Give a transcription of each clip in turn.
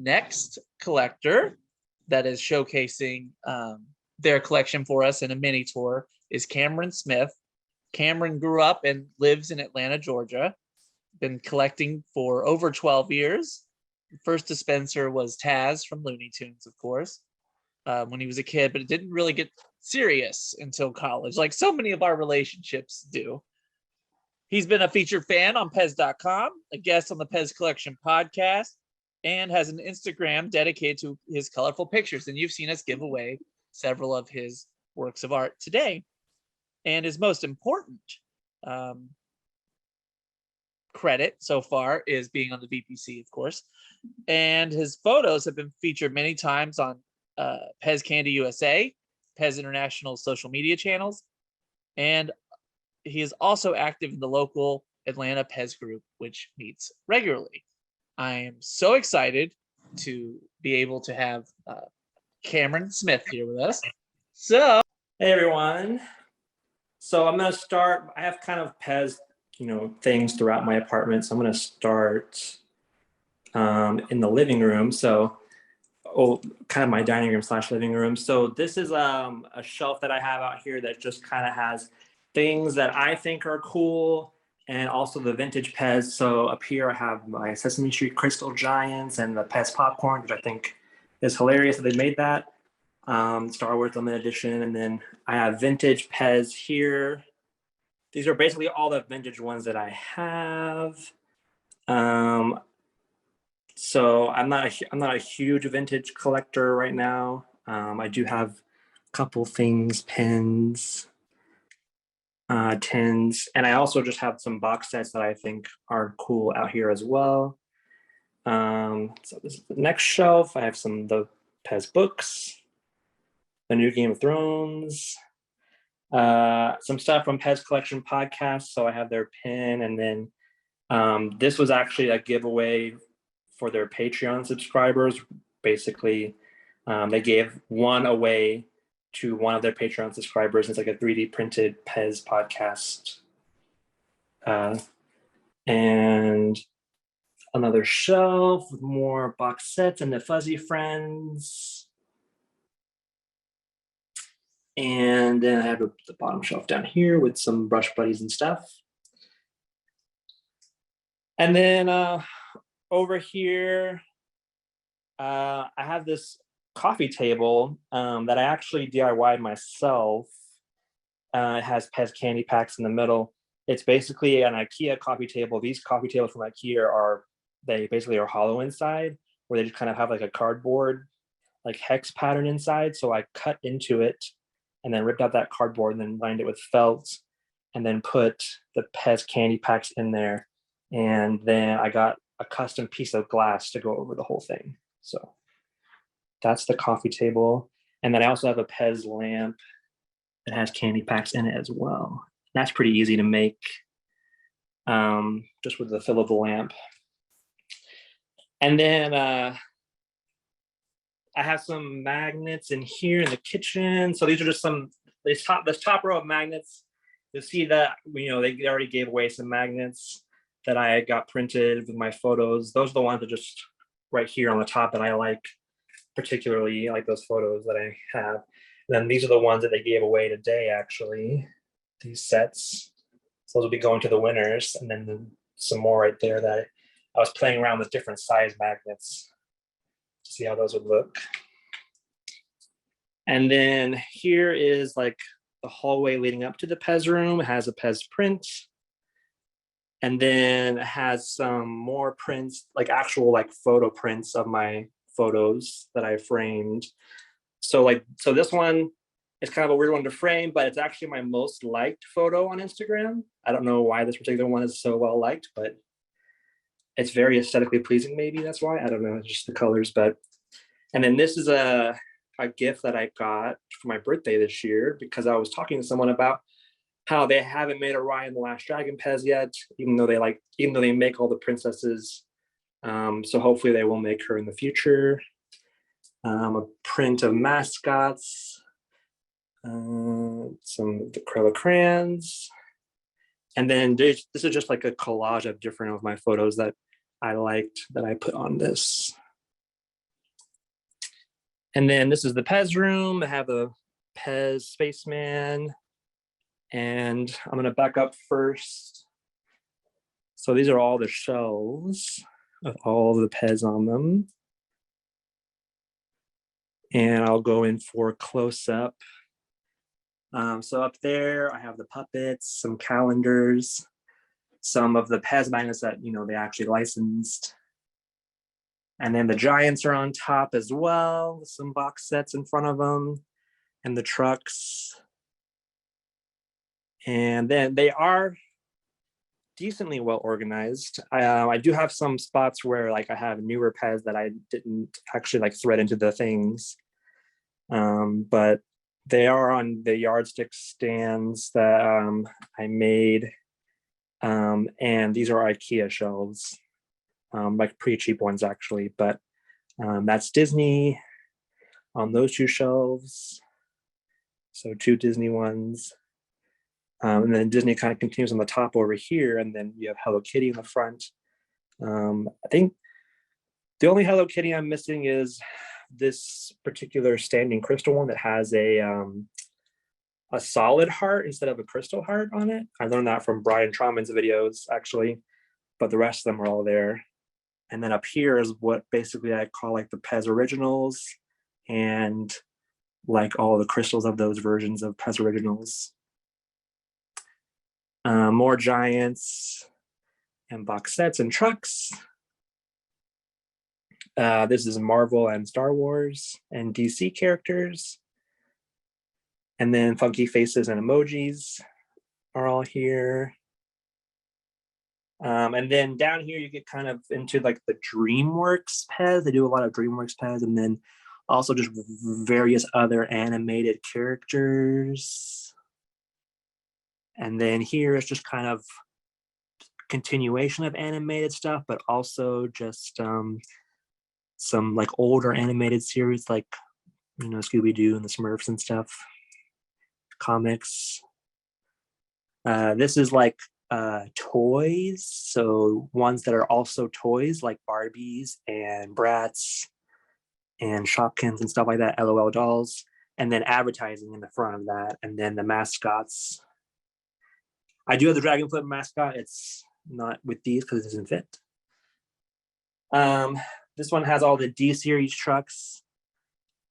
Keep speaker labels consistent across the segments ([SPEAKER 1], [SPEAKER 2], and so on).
[SPEAKER 1] next collector that is showcasing their collection for us in a mini tour is Cameron Smith. Cameron grew up and lives in Atlanta, Georgia. Been collecting for over 12 years. The first dispenser was Taz from Looney Tunes, of course, when he was a kid, but it didn't really get serious until college, like so many of our relationships do. He's been a featured fan on Pez.com, a guest on the Pez Collection podcast, and has an Instagram dedicated to his colorful pictures. And you've seen us give away several of his works of art today. And his most important credit so far is being on the VPC, of course. And his photos have been featured many times on Pez Candy USA, Pez International social media channels, and he is also active in the local Atlanta Pez group, which meets regularly. I am so excited to be able to have Cameron Smith here with us. So,
[SPEAKER 2] hey everyone. So I'm going to start. I have kind of Pez, things throughout my apartment. So I'm going to start in the living room. So, kind of my dining room / living room. So this is a shelf that I have out here that just kind of has things that I think are cool, and also the vintage Pez. So up here I have my Sesame Street Crystal Giants and the Pez popcorn, which I think is hilarious that they made that. Star Wars Limited Edition. And then I have vintage Pez here. These are basically all the vintage ones that I have. So I'm not a huge vintage collector right now. I do have a couple things, pens, tins, and I also just have some box sets that I think are cool out here as well. So this is the next shelf. I have some of the Pez books, the new Game of Thrones, some stuff from Pez Collection Podcast. So I have their pin, and then this was actually a giveaway for their Patreon subscribers. Basically, they gave one away to one of their Patreon subscribers. It's like a 3D printed Pez podcast. And another shelf with more box sets and the Fuzzy Friends. And then I have the bottom shelf down here with some Brush Buddies and stuff. And then over here, I have this coffee table that I actually DIY'd myself. It has Pez candy packs in the middle. It's basically an IKEA coffee table. These coffee tables from IKEA they basically are hollow inside, where they just kind of have like a cardboard, like hex pattern inside. So I cut into it and then ripped out that cardboard and then lined it with felt and then put the Pez candy packs in there. And then I got a custom piece of glass to go over the whole thing. So that's the coffee table. And then I also have a Pez lamp that has candy packs in it as well. That's pretty easy to make, just with the fill of the lamp. And then I have some magnets in here in the kitchen. So these are just this top row of magnets. You'll see that, they already gave away some magnets that I got printed with my photos. Those are the ones that just right here on the top that I like, particularly like those photos that I have. And then these are the ones that they gave away today, actually, these sets. So those will be going to the winners. And then some more right there that I was playing around with different size magnets to see how those would look. And then here is like the hallway leading up to the Pez room. It has a Pez print. And then it has some more prints, like actual photo prints of my photos that I framed. So this one is kind of a weird one to frame, but it's actually my most liked photo on Instagram. I don't know why this particular one is so well liked, but it's very aesthetically pleasing. Maybe that's why. I don't know. It's just the colors. And then this is a gift that I got for my birthday this year, because I was talking to someone about how they haven't made a Raya and the Last Dragon Pez yet, even though they make all the princesses. So hopefully they will make her in the future. A print of mascots, some of the acrylic crayons. And then this is just like a collage of different of my photos that I liked that I put on this. And then this is the Pez room. I have the Pez Spaceman. And I'm going to back up first. So these are all the shelves with all the Pez on them. And I'll go in for close up. So up there, I have the puppets, some calendars, some of the Pez magnets that, they actually licensed. And then the Giants are on top as well, some box sets in front of them, and the trucks. And then they are decently well organized. I do have some spots where I have newer Pez that I didn't actually thread into the things. But they are on the yardstick stands that I made. And these are IKEA shelves, pretty cheap ones actually, but that's Disney on those two shelves. So 2 Disney ones. And then Disney kind of continues on the top over here, and then you have Hello Kitty in the front. I think the only Hello Kitty I'm missing is this particular standing crystal one that has a solid heart instead of a crystal heart on it. I learned that from Brian Trauman's videos, actually, but the rest of them are all there. And then up here is what basically I call the Pez Originals and all the crystals of those versions of Pez Originals. More Giants and box sets and trucks. This is Marvel and Star Wars and DC characters. And then funky faces and emojis are all here. And then down here, you get kind of into the DreamWorks Pez. They do a lot of DreamWorks Pez, and then also just various other animated characters. And then here is just kind of continuation of animated stuff, but also just some older animated series Scooby-Doo and the Smurfs and stuff. Comics. This is toys, so ones that are also toys like Barbies and Bratz and Shopkins and stuff like that, LOL dolls, and then advertising in the front of that, and then the mascots. I do have the Dragonfoot mascot. It's not with these because it doesn't fit. This one has all the D series trucks.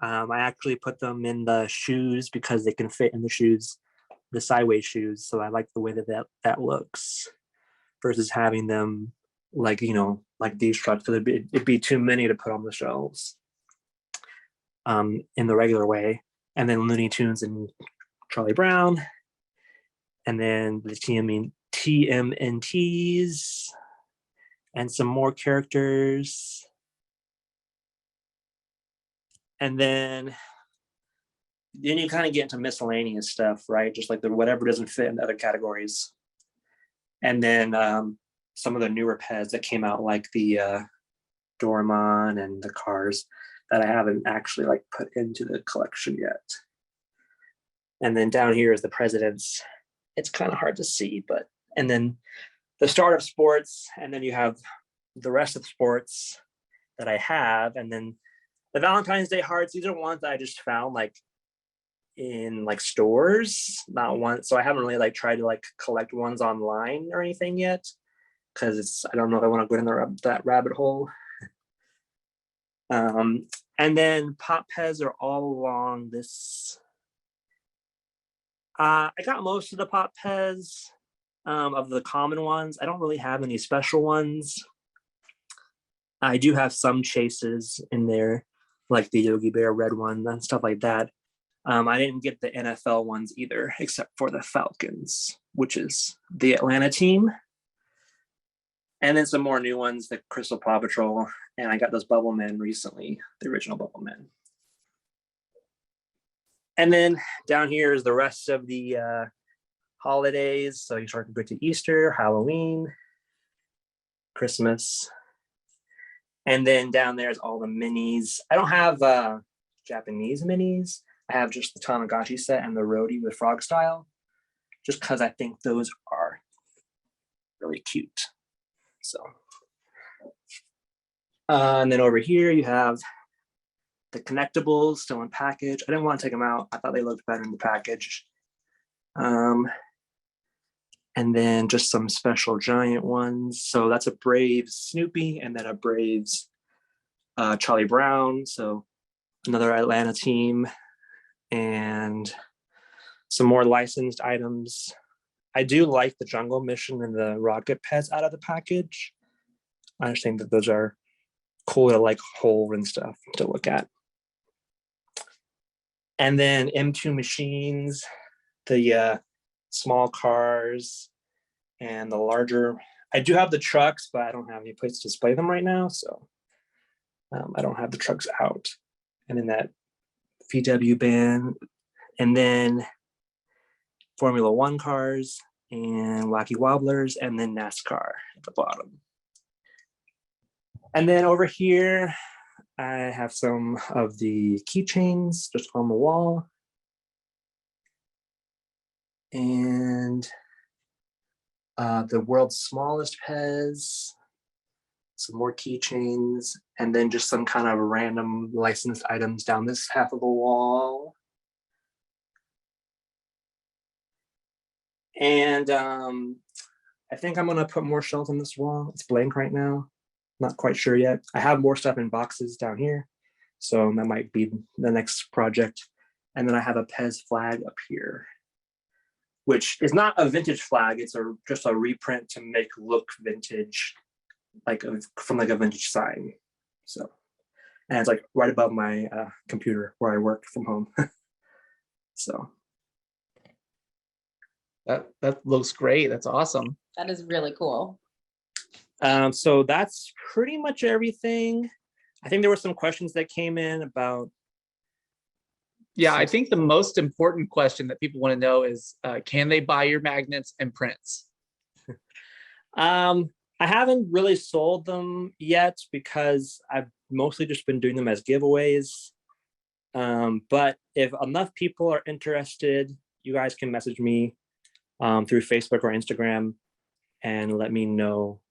[SPEAKER 2] I actually put them in the shoes because they can fit in the shoes, the sideways shoes. So I like the way that looks versus having them these trucks, because it'd be too many to put on the shelves in the regular way. And then Looney Tunes and Charlie Brown. And then the TMNTs and some more characters. And then you kind of get into miscellaneous stuff, right? Just whatever doesn't fit in other categories. And then some of the newer Pez that came out, like the Doraemon and the Cars, that I haven't actually put into the collection yet. And then down here is the Presidents. It's kind of hard to see, and then the start of sports, and then you have the rest of sports that I have, and then the Valentine's Day hearts. These are ones that I just found in stores, not one. So I haven't really tried to collect ones online or anything yet, because I don't know if I want to go in that rabbit hole. And then Pop Pez are all along this. I got most of the Pop Pez of the common ones. I don't really have any special ones. I do have some chases in there, like the Yogi Bear red one and stuff like that. I didn't get the NFL ones either, except for the Falcons, which is the Atlanta team. And then some more new ones, the Crystal Paw Patrol. And I got those Bubble Men recently, the original Bubble Men. And then down here is the rest of the holidays. So you start to go to Easter, Halloween, Christmas. And then down there is all the minis. I don't have Japanese minis. I have just the Tamagotchi set and the Roadie with Frog Style, just because I think those are really cute. So, and then over here you have The Connectables still in package. I didn't want to take them out. I thought they looked better in the package. And then just some special giant ones. So that's a Braves Snoopy and then a Braves Charlie Brown. So another Atlanta team and some more licensed items. I do like the Jungle Mission and the Rocket Pets out of the package. I just think that those are cool to like hold and stuff to look at. And then M2 machines, the small cars, and the larger. I do have the trucks, but I don't have any place to display them right now, so I don't have the trucks out. And then that VW band, and then Formula One cars, and Wacky Wobblers, and then NASCAR at the bottom. And then over here, I have some of the keychains just on the wall. And the world's smallest Pez, some more keychains, and then just some kind of random licensed items down this half of the wall. And I think I'm gonna put more shelves on this wall. It's blank right now. Not quite sure yet. I have more stuff in boxes down here. So that might be the next project. And then I have a Pez flag up here, which is not a vintage flag. It's just a reprint to make look vintage, like from like a vintage sign. So, and it's like right above my computer where I work from home. So.
[SPEAKER 1] That looks great. That's awesome.
[SPEAKER 3] That is really cool.
[SPEAKER 2] So that's pretty much everything. I think there were some questions that came in about.
[SPEAKER 1] Yeah, I think the most important question that people want to know is, can they buy your magnets and prints?
[SPEAKER 2] I haven't really sold them yet because I've mostly just been doing them as giveaways. But if enough people are interested, you guys can message me through Facebook or Instagram and let me know.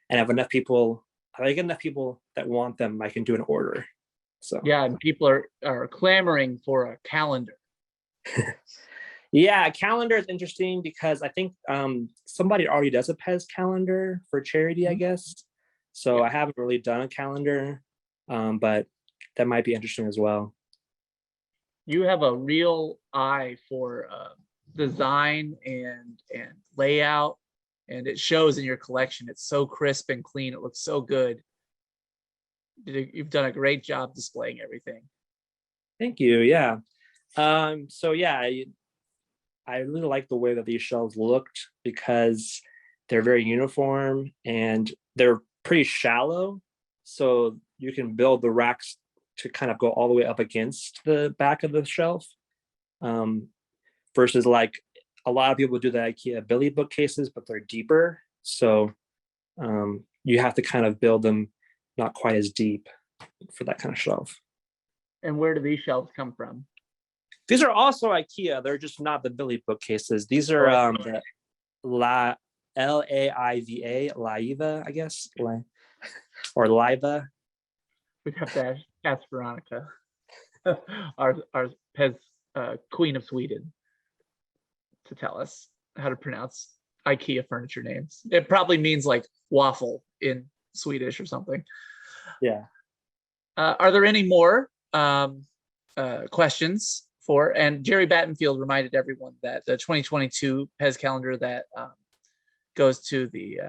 [SPEAKER 2] And if enough people, if I get enough people that want them, I can do an order. So
[SPEAKER 1] yeah, and people are clamoring for a calendar.
[SPEAKER 2] Yeah, a calendar is interesting because I think somebody already does a Pez calendar for charity, I guess. So I haven't really done a calendar, but that might be interesting as well.
[SPEAKER 1] You have a real eye for design and layout, and it shows in your collection. It's so crisp and clean. It looks so good. You've done a great job displaying everything.
[SPEAKER 2] Thank you. Yeah. So yeah, I really like the way that these shelves looked because they're very uniform and they're pretty shallow. So you can build the racks to kind of go all the way up against the back of the shelf. Versus like a lot of people do the IKEA Billy bookcases, but they're deeper. So you have to kind of build them not quite as deep for that kind of shelf.
[SPEAKER 1] And where do these shelves come from?
[SPEAKER 2] These are also IKEA. They're just not the Billy bookcases. These are the Laiva, Laiva, I guess, or Laiva.
[SPEAKER 1] We'd have to ask Veronica, our Pez Queen of Sweden, to tell us how to pronounce IKEA furniture names. It probably means like waffle in Swedish or something.
[SPEAKER 2] Yeah.
[SPEAKER 1] Are there any more questions for? And Jerry Battenfield reminded everyone that the 2022 Pez calendar that goes to the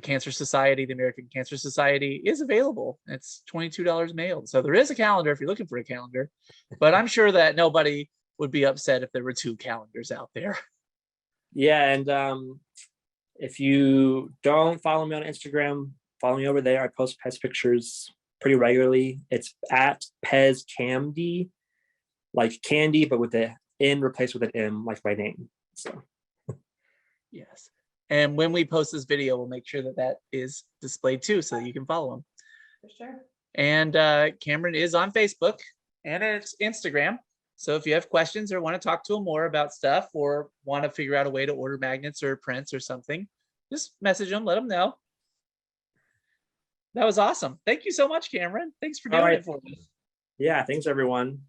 [SPEAKER 1] Cancer Society, the American Cancer Society, is available. It's $22 mailed. So there is a calendar if you're looking for a calendar, but I'm sure that nobody would be upset if there were two calendars out there.
[SPEAKER 2] Yeah, and if you don't follow me on Instagram, follow me over there. I post Pez pictures pretty regularly. It's at PezCamD, like candy, but with the N replaced with an M, like my name. So
[SPEAKER 1] yes. And when we post this video, we'll make sure that that is displayed too, so that you can follow him.
[SPEAKER 3] For sure.
[SPEAKER 1] And Cameron is on Facebook and it's Instagram. So if you have questions or want to talk to him more about stuff or want to figure out a way to order magnets or prints or something, just message him, let him know. That was awesome. Thank you so much, Cameron. Thanks for doing it for us.
[SPEAKER 2] Yeah, thanks everyone.